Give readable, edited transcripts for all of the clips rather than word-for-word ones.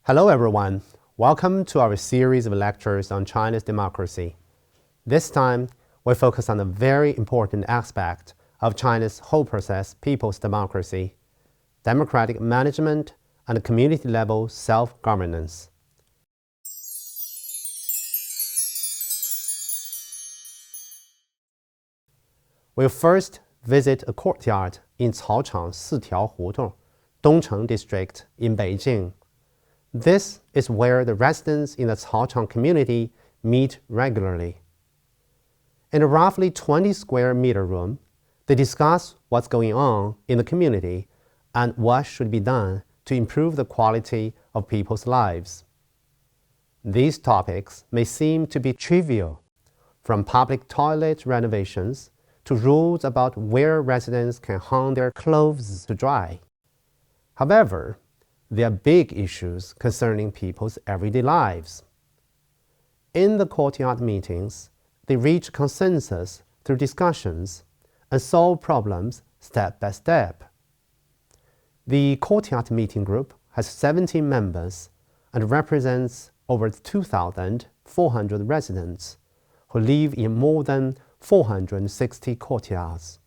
Hello everyone, welcome to our series of lectures on China's democracy. This time, we focus on a very important aspect of China's whole process, people's democracy, democratic management and community-level self-governance. We'll first visit a courtyard in Caochang 4条胡同, Dongcheng District in Beijing. This is where the residents in the Caochang community meet regularly. In a roughly 20 square meter room, they discuss what's going on in the community and what should be done to improve the quality of people's lives. These topics may seem to be trivial, from public toilet renovations to rules about where residents can hang their clothes to dry. However, there are big issues concerning people's everyday lives. In the courtyard meetings, they reach consensus through discussions and solve problems step by step. The courtyard meeting group has 17 members and represents over 2,400 residents who live in more than 460 courtyards.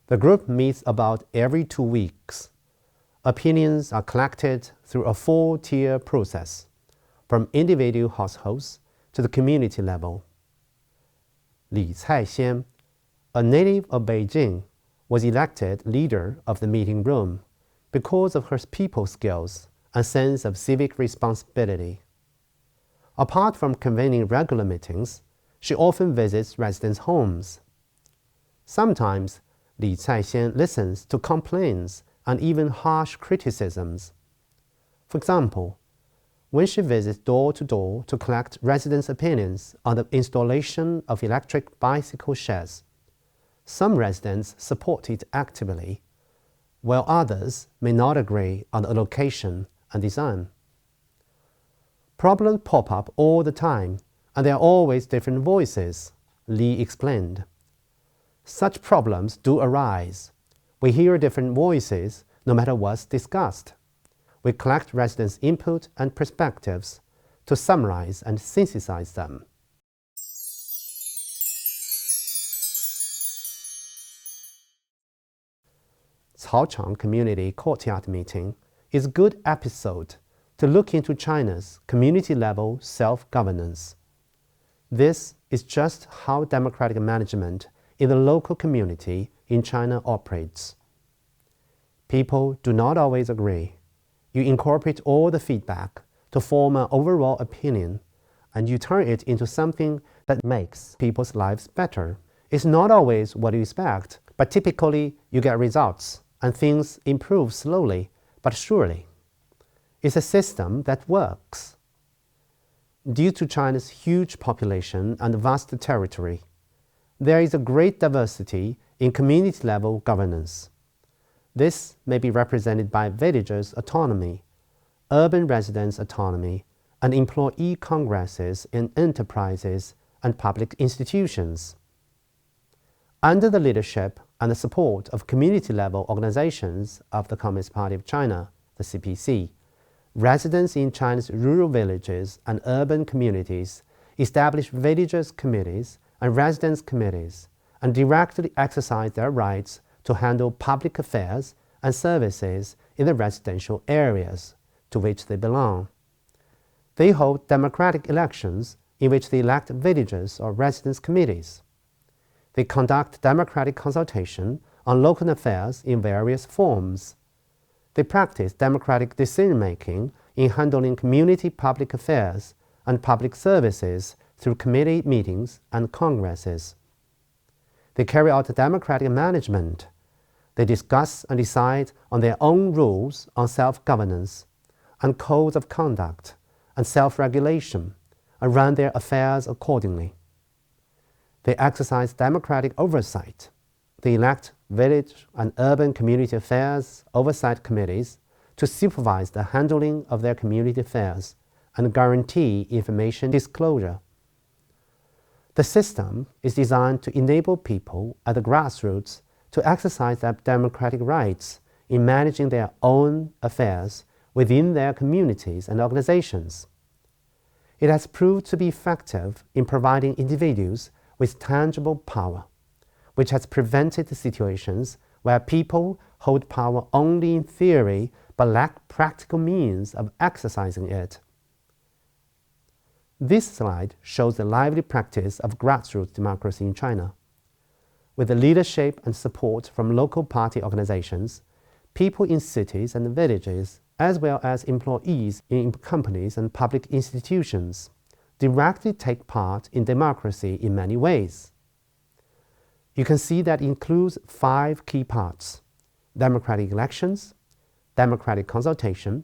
The group meets about every 2 weeks. Opinions are collected through a 4-tier process, from individual households to the community level. Li Dianbo, a native of Beijing, was elected leader of the meeting room because of her people skills and sense of civic responsibility. Apart from convening regular meetings, she often visits residents' homes. Sometimes, Li Dianbo listens to complaints and even harsh criticisms. For example, when she visits door to door to collect residents' opinions on the installation of electric bicycle sheds, some residents support it actively, while others may not agree on the location and design. Problems pop up all the time, and there are always different voices, Li explained. Such problems do arise. We hear different voices no matter what's discussed. We collect residents' input and perspectives to summarize and synthesize them. Caochang Community Courtyard Meeting is a good episode to look into China's community-level self-governance. This is just how democratic management in the local community in China operates. People do not always agree. You incorporate all the feedback to form an overall opinion, and you turn it into something that makes people's lives better. It's not always what you expect, but typically you get results, and things improve slowly but surely. It's a system that works. Due to China's huge population and vast territory, there is a great diversity in community-level governance. This may be represented by villagers' autonomy, urban residents' autonomy, and employee congresses in enterprises and public institutions. Under the leadership and the support of community-level organizations of the Communist Party of China, the CPC, residents in China's rural villages and urban communities establish villagers' committees and residents' committees and directly exercise their rights to handle public affairs and services in the residential areas to which they belong. They hold democratic elections in which they elect villagers or residents' committees. They conduct democratic consultation on local affairs in various forms. They practice democratic decision-making in handling community public affairs and public services through committee meetings and congresses. They carry out democratic management. They discuss and decide on their own rules on self-governance and codes of conduct and self-regulation and run their affairs accordingly. They exercise democratic oversight. They elect village and urban community affairs oversight committees to supervise the handling of their community affairs and guarantee information disclosure. The system is designed to enable people at the grassroots to exercise their democratic rights in managing their own affairs within their communities and organizations. It has proved to be effective in providing individuals with tangible power, which has prevented situations where people hold power only in theory but lack practical means of exercising it. This slide shows the lively practice of grassroots democracy in China. With the leadership and support from local party organizations, people in cities and villages, as well as employees in companies and public institutions, directly take part in democracy in many ways. You can see that it includes 5 key parts: democratic elections, democratic consultation,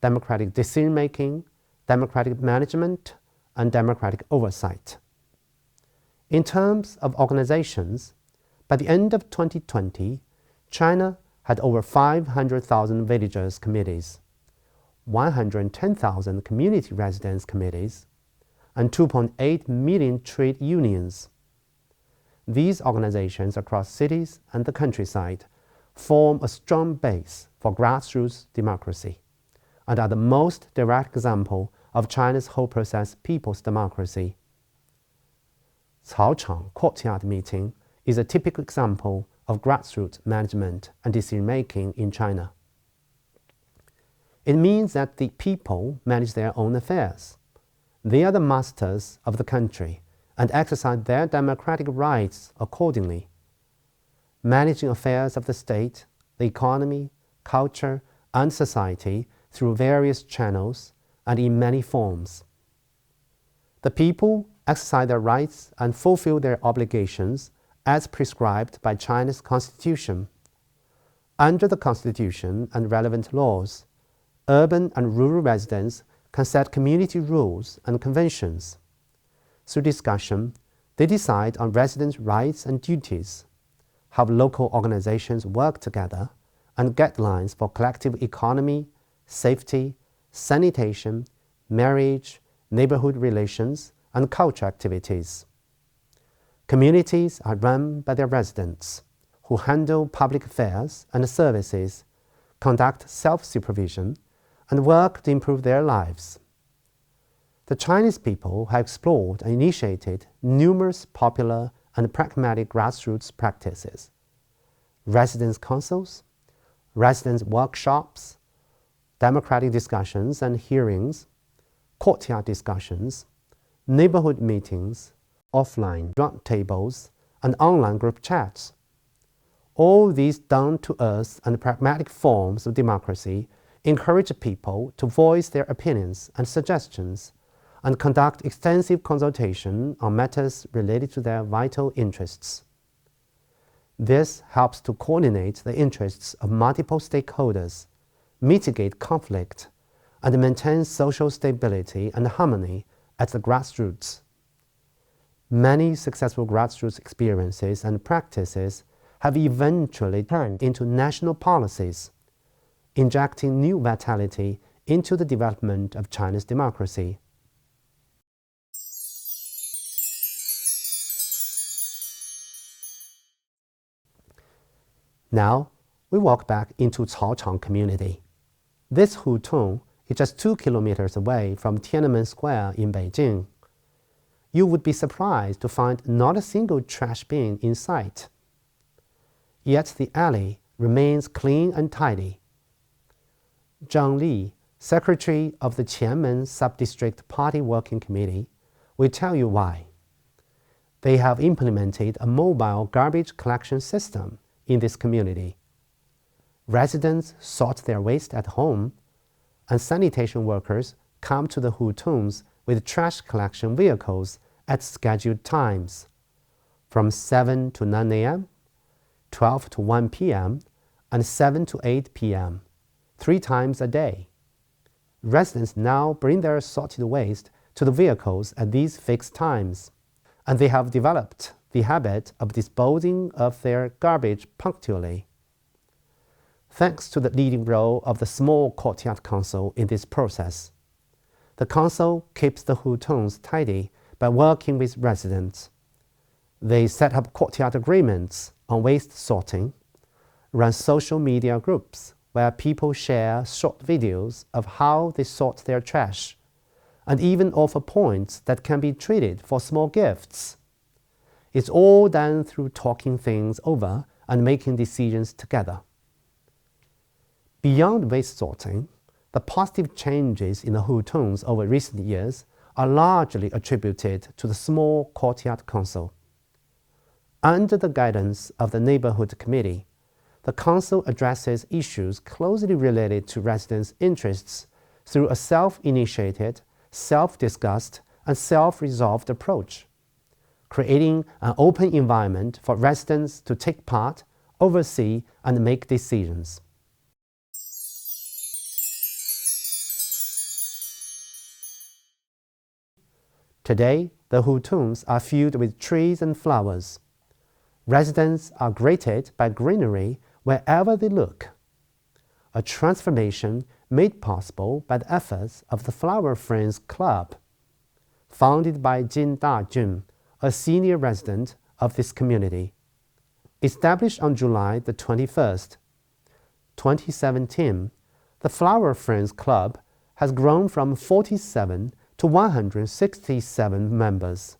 democratic decision-making, democratic management, and democratic oversight. In terms of organizations, by the end of 2020, China had over 500,000 villagers committees, 110,000 community residence committees, and 2.8 million trade unions. These organizations across cities and the countryside form a strong base for grassroots democracy and are the most direct example of China's whole process people's democracy. Caochang courtyard meeting is a typical example of grassroots management and decision-making in China. It means that the people manage their own affairs. They are the masters of the country and exercise their democratic rights accordingly, managing affairs of the state, the economy, culture, and society through various channels and in many forms. The people exercise their rights and fulfill their obligations as prescribed by China's Constitution. Under the Constitution and relevant laws, urban and rural residents can set community rules and conventions. Through discussion, they decide on residents' rights and duties, how local organizations work together, and guidelines for collective economy, safety, sanitation, marriage, neighborhood relations, and cultural activities. Communities are run by their residents, who handle public affairs and services, conduct self-supervision, and work to improve their lives. The Chinese people have explored and initiated numerous popular and pragmatic grassroots practices: residence councils, residence workshops, democratic discussions and hearings, courtyard discussions, neighborhood meetings, offline roundtables, and online group chats. All these down-to-earth and pragmatic forms of democracy encourage people to voice their opinions and suggestions and conduct extensive consultation on matters related to their vital interests. This helps to coordinate the interests of multiple stakeholders, mitigate conflict, and maintain social stability and harmony at the grassroots. Many successful grassroots experiences and practices have eventually turned into national policies, injecting new vitality into the development of China's democracy. Now, we walk back into Caochang community. This hutung is just 2 kilometers away from Tiananmen Square in Beijing. You would be surprised to find not a single trash bin in sight. Yet the alley remains clean and tidy. Zhang Li, secretary of the Qianmen Sub-District Party Working Committee, will tell you why. They have implemented a mobile garbage collection system in this community. Residents sort their waste at home, and sanitation workers come to the hutungs with trash collection vehicles at scheduled times, from 7 to 9 a.m., 12 to 1 p.m., and 7 to 8 p.m., 3 times a day. Residents now bring their sorted waste to the vehicles at these fixed times, and they have developed the habit of disposing of their garbage punctually. Thanks to the leading role of the small courtyard council in this process, the council keeps the hutungs tidy by working with residents. They set up courtyard agreements on waste sorting, run social media groups where people share short videos of how they sort their trash, and even offer points that can be traded for small gifts. It's all done through talking things over and making decisions together. Beyond waste sorting, the positive changes in the hutons over recent years are largely attributed to the small courtyard council. Under the guidance of the neighborhood committee, the council addresses issues closely related to residents' interests through a self-initiated, self-discussed, and self-resolved approach, creating an open environment for residents to take part, oversee, and make decisions. Today, the hutons are filled with trees and flowers. Residents are greeted by greenery wherever they look. A transformation made possible by the efforts of the Flower Friends Club, founded by Jin Da-jun, a senior resident of this community. Established on July the 21st, 2017, the Flower Friends Club has grown from 47 to 167 members,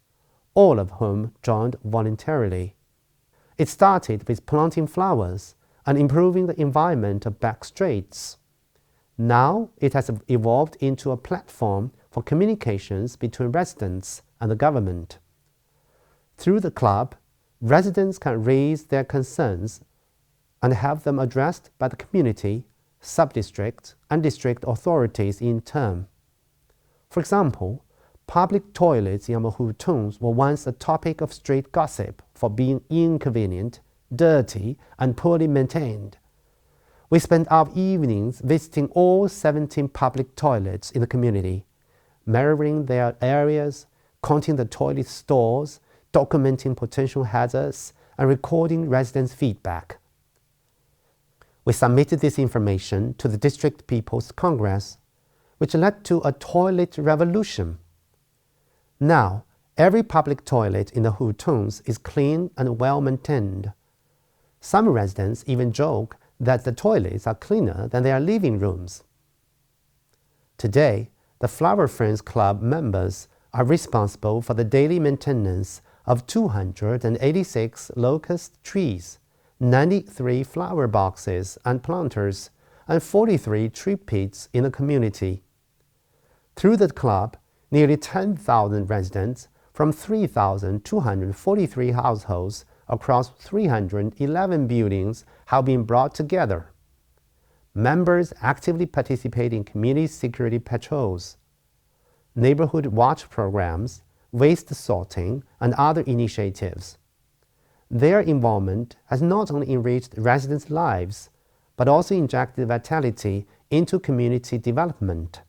all of whom joined voluntarily. It started with planting flowers and improving the environment of back streets. Now it has evolved into a platform for communications between residents and the government. Through the club, residents can raise their concerns and have them addressed by the community, sub-district, and district authorities in turn. For example, public toilets in our hutons were once a topic of street gossip for being inconvenient, dirty, and poorly maintained. We spent our evenings visiting all 17 public toilets in the community, measuring their areas, counting the toilet stalls, documenting potential hazards, and recording residents' feedback. We submitted this information to the District People's Congress, which led to a toilet revolution. Now, every public toilet in the hutons is clean and well-maintained. Some residents even joke that the toilets are cleaner than their living rooms. Today, the Flower Friends Club members are responsible for the daily maintenance of 286 locust trees, 93 flower boxes and planters, and 43 tree pits in the community. Through the club, nearly 10,000 residents from 3,243 households across 311 buildings have been brought together. Members actively participate in community security patrols, neighborhood watch programs, waste sorting, and other initiatives. Their involvement has not only enriched residents' lives, but also injected vitality into community development.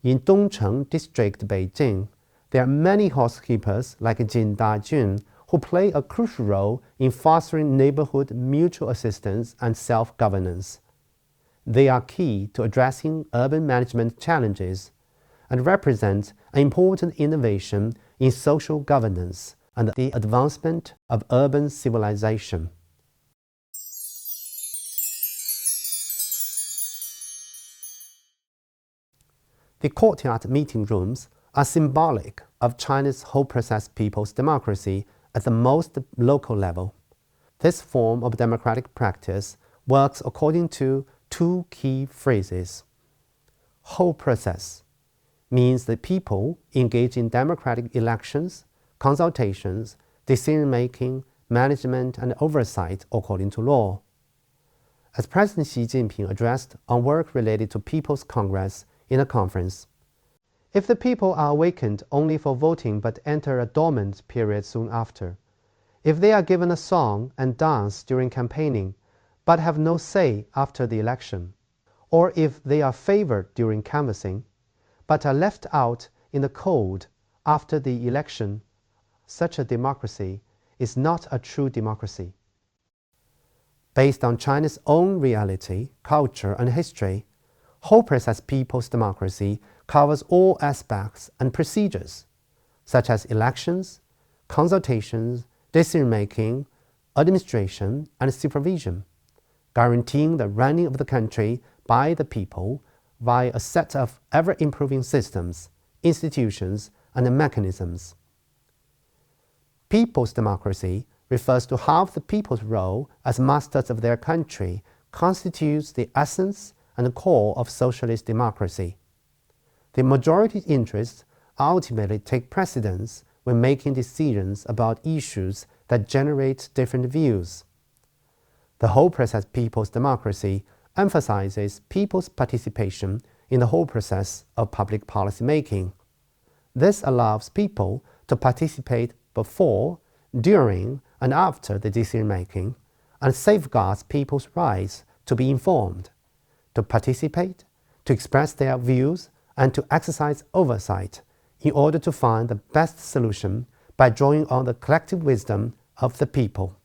In Dongcheng District, Beijing, there are many housekeepers like Jin Da-jun who play a crucial role in fostering neighborhood mutual assistance and self-governance. They are key to addressing urban management challenges and represent an important innovation in social governance and the advancement of urban civilization. The courtyard meeting rooms are symbolic of China's whole process people's democracy at the most local level. This form of democratic practice works according to two key phrases. Whole process means that people engage in democratic elections, consultations, decision-making, management, and oversight according to law. As President Xi Jinping addressed on work related to People's Congress in a conference, if the people are awakened only for voting but enter a dormant period soon after, if they are given a song and dance during campaigning but have no say after the election, or if they are favored during canvassing but are left out in the cold after the election, such a democracy is not a true democracy. Based on China's own reality, culture, and history, whole process people's democracy covers all aspects and procedures, such as elections, consultations, decision-making, administration, and supervision. guaranteeing the running of the country by the people via a set of ever-improving systems, institutions, and mechanisms. People's democracy refers to how the people's role as masters of their country constitutes the essence and core of socialist democracy. The majority interests ultimately take precedence when making decisions about issues that generate different views. The whole process people's democracy emphasizes people's participation in the whole process of public policy making. This allows people to participate before, during, and after the decision making, and safeguards people's rights to be informed, to participate, to express their views, and to exercise oversight in order to find the best solution by drawing on the collective wisdom of the people.